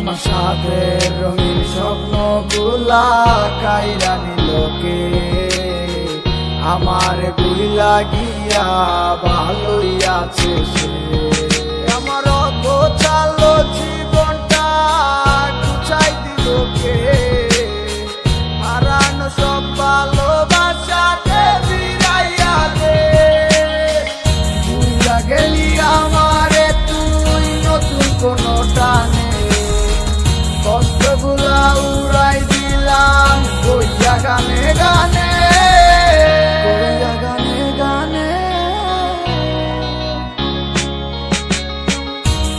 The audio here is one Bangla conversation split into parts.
আমার সাথের রঙিন স্বপ্নগুলা কাইরা নিলোকে আমার বুইলা গিয়া ভালোই আছে সে। আমার অগোছালো জীবনটা গুছাই দিলোকে হারানো সব ভালোবাসাকে ফিরাইয়া দে। বুইলা গেলি আমারে তুই নতুন কোনো টানে কষ্টগুলা উড়াই দিলাম কইয়া গানে গানে কইয়া গানে গানে।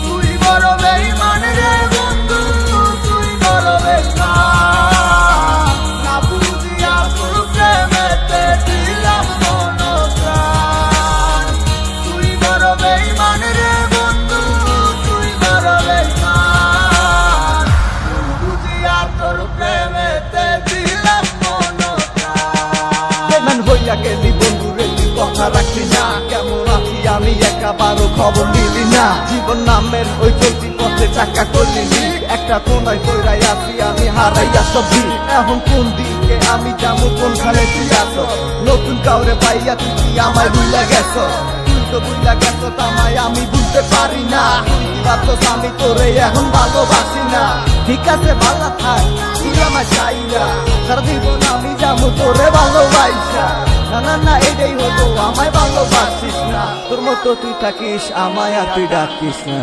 তুই বড় বেঈমান রে বন্ধু, তুই বড় বেঈমান, না বুঝিয়া তোর প্রেমেতে দিলাম মন প্রাণ। তুই বড় বেঈমান রে বন্ধু, তুই বড় বেঈমান, বুঝিয়া তোর প্রেমেতে দিলাম মন প্রাণ। বেঈমান হইয়া গেলি বন্ধু রে, তুই কথা রাখলি না, কেমন আছি আমি একাবারও খবর নিলি না। জীবন নামের ওই চলতি পথে চাকা করলি একটা কোনায় কইরাই আছি আমি হারাইয়া সবজি। এখন কোন দিকে আমি যাবো, কোনখানে তুই আছো? নতুন কাউরে পাইয়া তুই কি আমায় ভুইলা গেছ? তুই তো ভুইলা গেছ তামায় আমি বুঝতে পারি না। ভাবছস আমি তোরে এখন ভালোবাসি না। ঠিক আছে ভালো থাক, তুই আমায় চাই না, সারা জীবন আমি যাবো তোরে ভালোবাসা। না না না এটাই হতো, আমায় ভালোবাসিস না, তোর মতো তুই থাকিস আমায় আর তুই ডাকিস না।